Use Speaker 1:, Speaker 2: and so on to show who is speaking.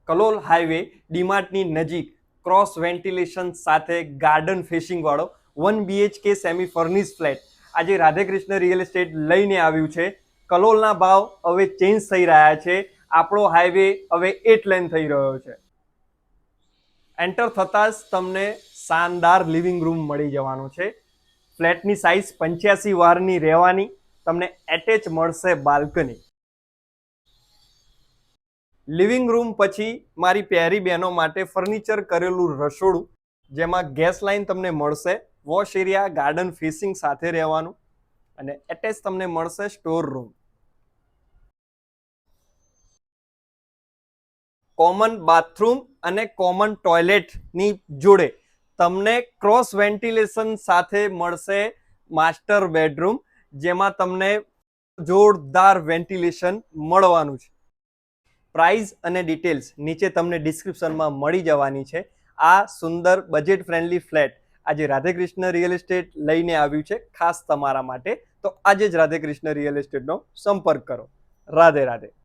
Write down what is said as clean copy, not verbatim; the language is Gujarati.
Speaker 1: કલોલ હાઈવે ડીમાર્ટની નજીક ક્રોસ વેન્ટિલેશન સાથે ગાર્ડન ફેસિંગ વાળો 1 BHK સેમી ફર્નિશ ફ્લેટ આજે રાધેકૃષ્ણ રિયલ એસ્ટેટ લઈને આવ્યું છે. કલોલના ભાવ હવે ચેન્જ થઈ રહ્યા છે. આપણો હાઈવે હવે 8 લેન થઈ રહ્યો છે. એન્ટર થતાં જ તમને શાનદાર લિવિંગ રૂમ મળી જવાનો છે. ફ્લેટની સાઇઝ 85 વારની રહેવાની. તમને એટેચ મળશે બાલ્કની. લિવિંગ રૂમ પછી મારી પ્યારી બહેનો માટે ફર્નિચર કરેલું રસોડું, જેમાં ગેસ લાઇન તમને મળશે, વોશ એરિયા ગાર્ડન ફેસિંગ સાથે રહેવાનું અને એટેચ તમને મળશે સ્ટોર રૂમ. કોમન બાથરૂમ અને કોમન ટોયલેટની જોડે તમને ક્રોસ વેન્ટિલેશન સાથે મળશે માસ્ટર બેડરૂમ, જેમાં તમને જોરદાર વેન્ટિલેશન મળવાનું છે. પ્રાઇસ અને ડિટેલ્સ નીચે તમને ડિસ્ક્રિપ્શનમાં મળી જવાની છે. આ સુંદર બજેટ ફ્રેન્ડલી ફ્લેટ આજે રાધેકૃષ્ણ રિયલ એસ્ટેટ લઈને આવ્યું છે ખાસ તમારા માટે. તો આજે જ રાધેકૃષ્ણ રિયલ એસ્ટેટનો સંપર્ક કરો. રાધે રાધે.